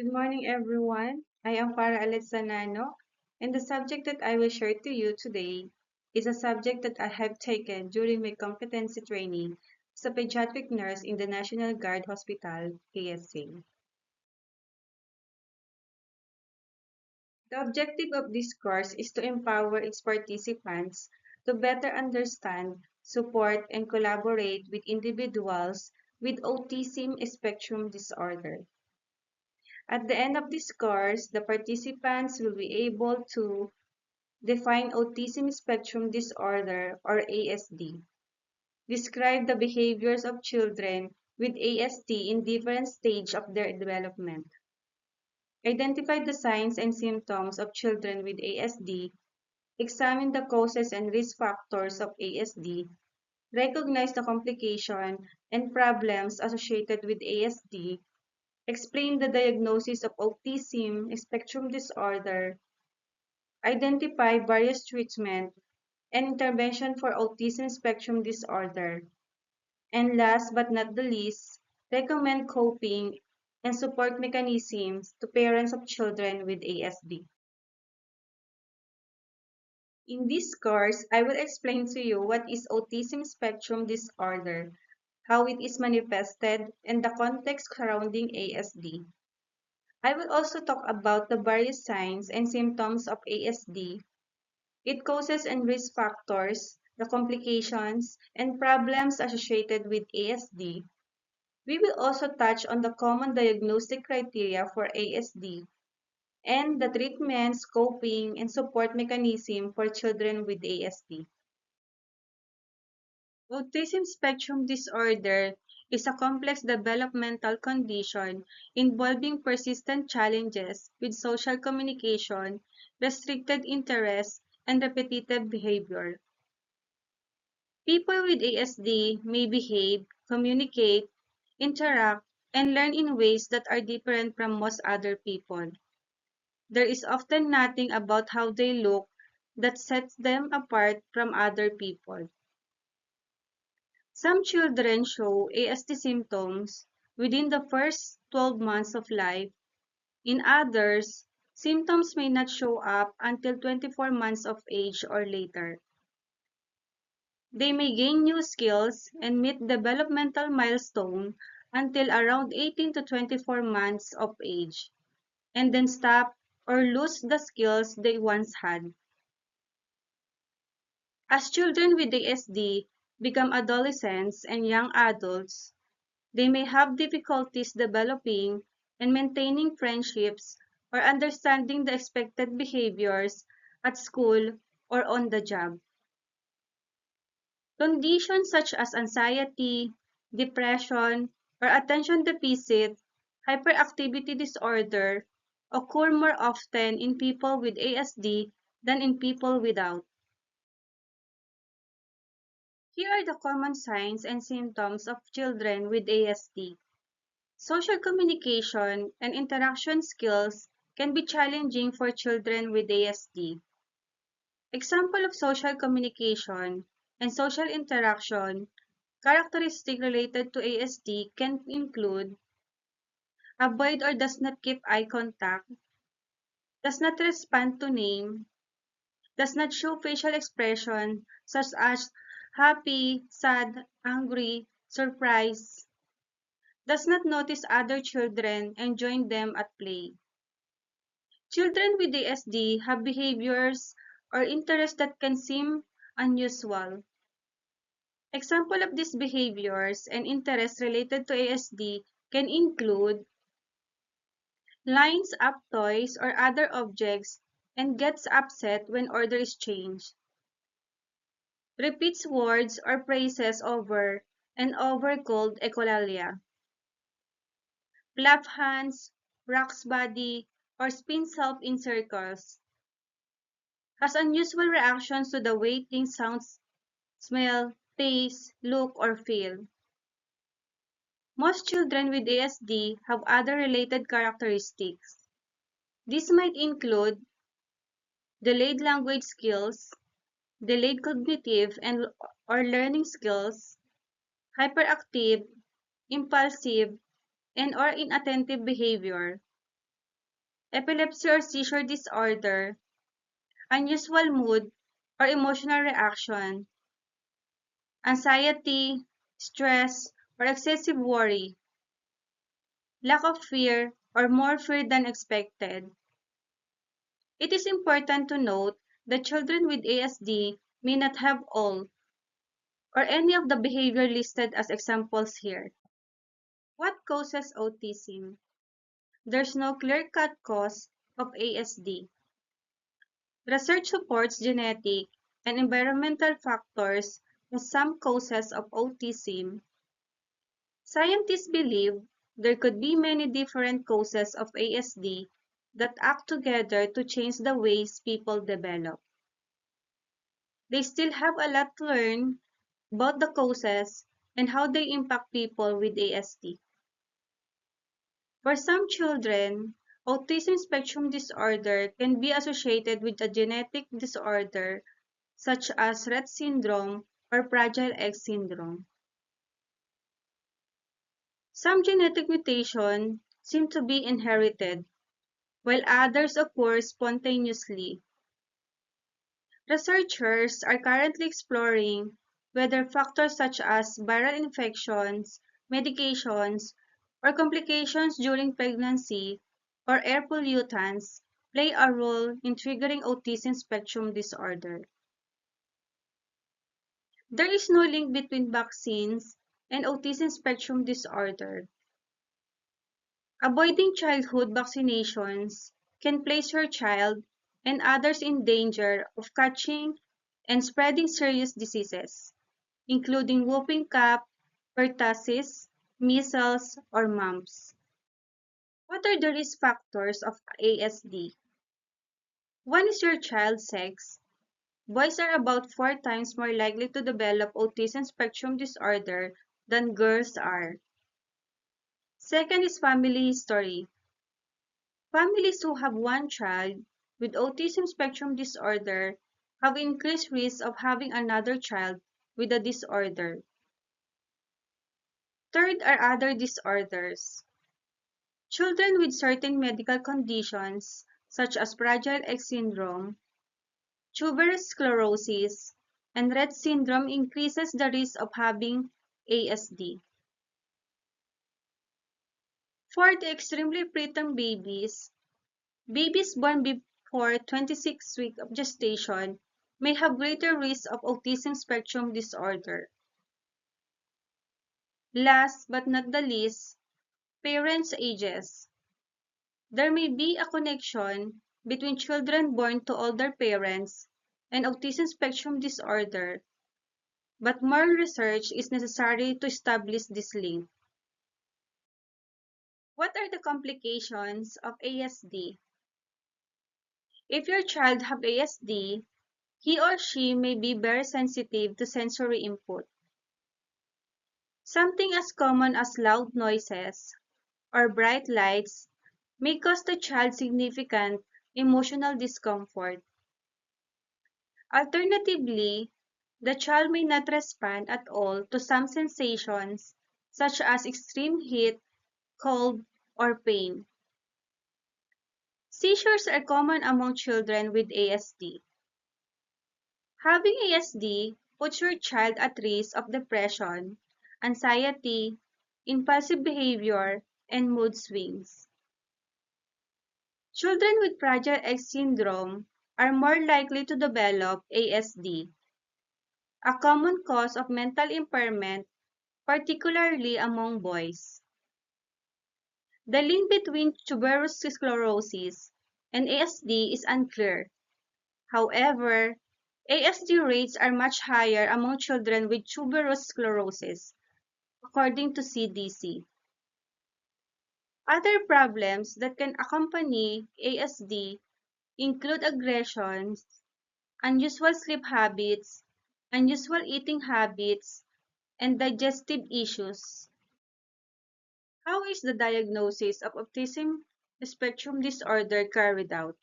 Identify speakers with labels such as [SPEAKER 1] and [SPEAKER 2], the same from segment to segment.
[SPEAKER 1] Good morning, everyone. I am Farah Alexanano, and the subject that I will share to you today is a subject that I have taken during my competency training as a pediatric nurse in the National Guard Hospital, KSA. The objective of this course is to empower its participants to better understand, support, and collaborate with individuals with autism spectrum disorder. At the end of this course, the participants will be able to define autism spectrum disorder or ASD, describe the behaviors of children with ASD in different stages of their development, identify the signs and symptoms of children with ASD, examine the causes and risk factors of ASD, recognize the complication and problems associated with ASD, explain the diagnosis of autism spectrum disorder, identify various treatment and intervention for autism spectrum disorder, and last but not the least, recommend coping and support mechanisms to parents of children with ASD. In this course, I will explain to you what is autism spectrum disorder, how it is manifested, and the context surrounding ASD. I will also talk about the various signs and symptoms of ASD, its causes and risk factors, the complications, and problems associated with ASD. We will also touch on the common diagnostic criteria for ASD and the treatments, coping, and support mechanism for children with ASD. Autism spectrum disorder is a complex developmental condition involving persistent challenges with social communication, restricted interest, and repetitive behavior. People with ASD may behave, communicate, interact, and learn in ways that are different from most other people. There is often nothing about how they look that sets them apart from other people. Some children show ASD symptoms within the first 12 months of life. In others, symptoms may not show up until 24 months of age or later. They may gain new skills and meet developmental milestone until around 18 to 24 months of age, and then stop or lose the skills they once had. As children with ASD become adolescents and young adults, they may have difficulties developing and maintaining friendships or understanding the expected behaviors at school or on the job. Conditions such as anxiety, depression, or attention deficit hyperactivity disorder occur more often in people with ASD than in people without. Here are the common signs and symptoms of children with ASD. Social communication and interaction skills can be challenging for children with ASD. Example of social communication and social interaction characteristic related to ASD can include avoid or does not keep eye contact, does not respond to name, does not show facial expression such as happy, sad, angry, surprised, does not notice other children and join them at play. Children with ASD have behaviors or interests that can seem unusual. Example of these behaviors and interests related to ASD can include lines up toys or other objects and gets upset when order is changed, repeats words or phrases over and over called echolalia, clap hands, rocks body, or spins self in circles, has unusual reactions to the way things sound, smell, taste, look, or feel. Most children with ASD have other related characteristics. These might include delayed language skills, delayed cognitive and or learning skills, hyperactive, impulsive, and or inattentive behavior, epilepsy or seizure disorder, unusual mood or emotional reaction, anxiety, stress, or excessive worry, lack of fear, or more fear than expected. It is important to note that children with ASD may not have all or any of the behavior listed as examples here. What causes autism? There's no clear-cut cause of ASD. Research supports genetic and environmental factors as some causes of autism. Scientists believe there could be many different causes of ASD that act together to change the ways people develop. They still have a lot to learn about the causes and how they impact people with ASD. For some children, autism spectrum disorder can be associated with a genetic disorder such as Rett syndrome or Fragile X syndrome. Some genetic mutations seem to be inherited, while others occur spontaneously. Researchers are currently exploring whether factors such as viral infections, medications, or complications during pregnancy or air pollutants play a role in triggering autism spectrum disorder. There is no link between vaccines and autism spectrum disorder. Avoiding childhood vaccinations can place your child and others in danger of catching and spreading serious diseases, including whooping cough, pertussis, measles, or mumps. What are the risk factors of ASD? One is your child's sex. Boys are about 4 times more likely to develop autism spectrum disorder than girls are. Second is family history. Families who have one child with autism spectrum disorder have increased risk of having another child with the disorder. Third are other disorders. Children with certain medical conditions, such as Fragile X syndrome, tuberous sclerosis, and Rett syndrome increases the risk of having ASD. Fourth, extremely preterm babies. Babies born before 26 weeks of gestation may have greater risk of autism spectrum disorder. Last but not the least, parents' ages. There may be a connection between children born to older parents and autism spectrum disorder, but more research is necessary to establish this link. What are the complications of ASD? If your child have ASD, he or she may be very sensitive to sensory input. Something as common as loud noises or bright lights may cause the child significant emotional discomfort. Alternatively, the child may not respond at all to some sensations, such as extreme heat, cold, or pain. Seizures are common among children with ASD. Having ASD puts your child at risk of depression, anxiety, impulsive behavior, and mood swings. Children with Fragile X syndrome are more likely to develop ASD, a common cause of mental impairment, particularly among boys. The link between tuberous sclerosis and ASD is unclear. However, ASD rates are much higher among children with tuberous sclerosis, according to CDC. Other problems that can accompany ASD include aggressions, unusual sleep habits, unusual eating habits, and digestive issues. How is the diagnosis of autism spectrum disorder carried out?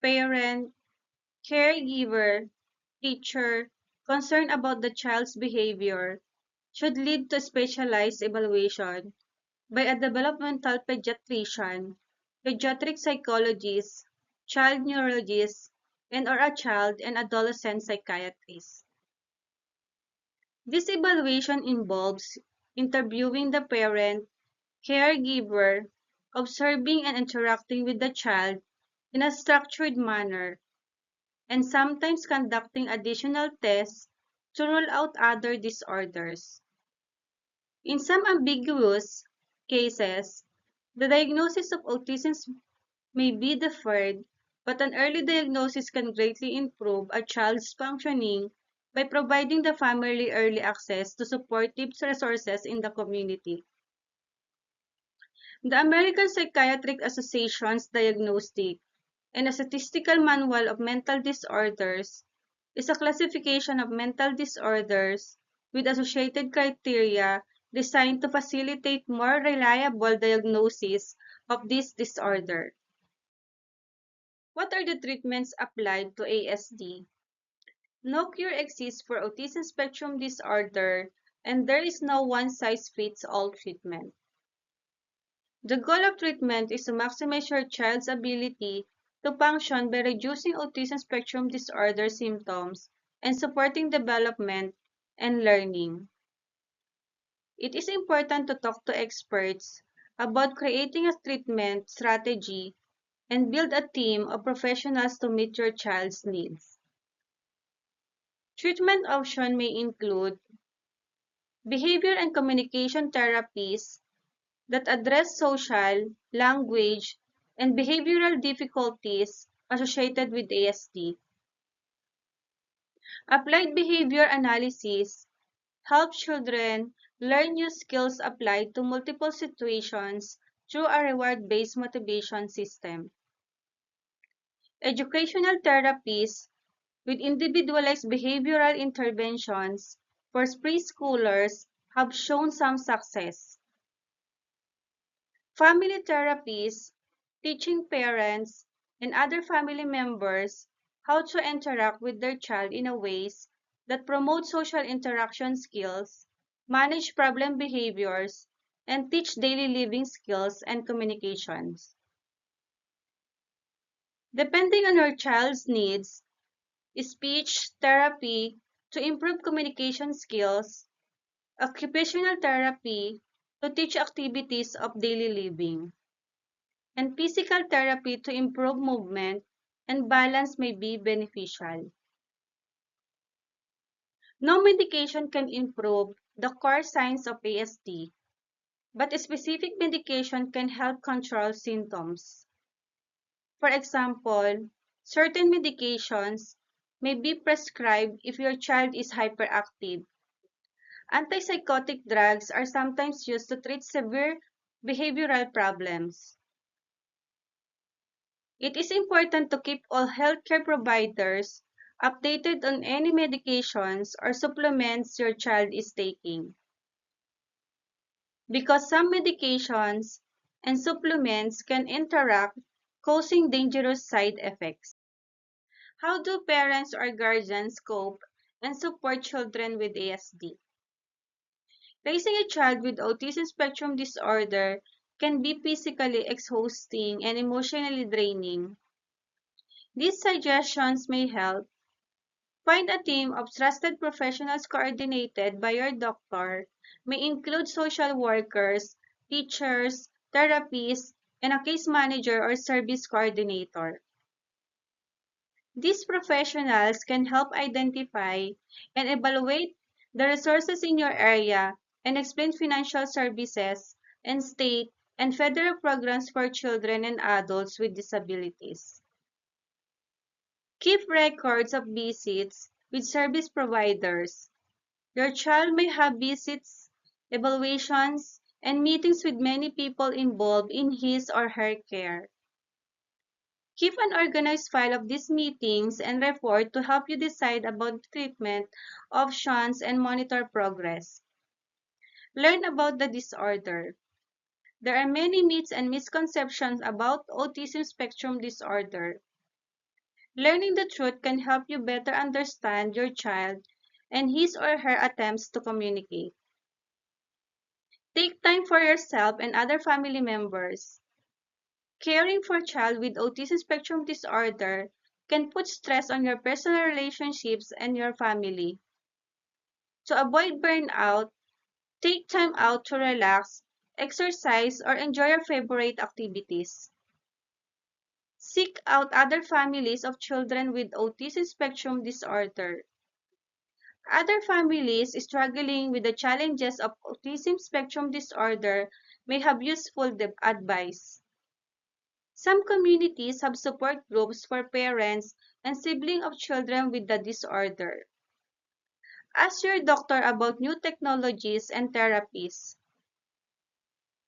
[SPEAKER 1] Parent, caregiver, teacher, concerned about the child's behavior should lead to specialized evaluation by a developmental pediatrician pediatric psychologists, child neurologists, and/or a child and adolescent psychiatrist. This evaluation involves interviewing the parent, caregiver, observing and interacting with the child in a structured manner, and sometimes conducting additional tests to rule out other disorders. In some ambiguous cases, the diagnosis of autism may be deferred, but an early diagnosis can greatly improve a child's functioning by providing the family early access to supportive resources in the community. The American Psychiatric Association's Diagnostic and a Statistical Manual of Mental Disorders is a classification of mental disorders with associated criteria designed to facilitate more reliable diagnosis of this disorder. What are the treatments applied to ASD? No cure exists for autism spectrum disorder, and there is no one-size-fits-all treatment. The goal of treatment is to maximize your child's ability to function by reducing autism spectrum disorder symptoms and supporting development and learning. It is important to talk to experts about creating a treatment strategy and build a team of professionals to meet your child's needs. Treatment options may include behavior and communication therapies that address social, language, and behavioral difficulties associated with ASD. Applied behavior analysis helps children learn new skills applied to multiple situations through a reward-based motivation system. Educational therapies with individualized behavioral interventions for preschoolers have shown some success. Family therapies, teaching parents and other family members how to interact with their child in a ways that promote social interaction skills, manage problem behaviors, and teach daily living skills and communications. Depending on your child's needs, speech therapy to improve communication skills, occupational therapy to teach activities of daily living, and physical therapy to improve movement and balance may be beneficial. No medication can improve the core signs of ASD, but a specific medication can help control symptoms. For example, certain medications may be prescribed if your child is hyperactive. Antipsychotic drugs are sometimes used to treat severe behavioral problems. It is important to keep all healthcare providers updated on any medications or supplements your child is taking, because some medications and supplements can interact, causing dangerous side effects. How do parents or guardians cope and support children with ASD? Raising a child with autism spectrum disorder can be physically exhausting and emotionally draining. These suggestions may help. Find a team of trusted professionals coordinated by your doctor, may include social workers, teachers, therapists, and a case manager or service coordinator. These professionals can help identify and evaluate the resources in your area and explain financial services and state and federal programs for children and adults with disabilities. Keep records of visits with service providers. Your child may have visits, evaluations, and meetings with many people involved in his or her care. Keep an organized file of these meetings and report to help you decide about treatment options and monitor progress. Learn about the disorder. There are many myths and misconceptions about autism spectrum disorder. Learning the truth can help you better understand your child and his or her attempts to communicate. Take time for yourself and other family members. Caring for a child with autism spectrum disorder can put stress on your personal relationships and your family. To avoid burnout, take time out to relax, exercise, or enjoy your favorite activities. Seek out other families of children with autism spectrum disorder. Other families struggling with the challenges of autism spectrum disorder may have useful advice. Some communities have support groups for parents and siblings of children with the disorder. Ask your doctor about new technologies and therapies.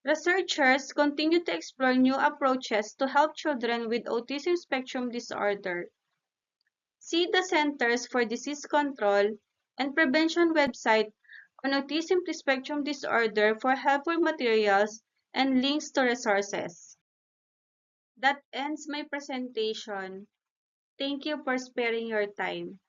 [SPEAKER 1] Researchers continue to explore new approaches to help children with autism spectrum disorder. See the Centers for Disease Control and Prevention website on autism spectrum disorder for helpful materials and links to resources. That ends my presentation. Thank you for sparing your time.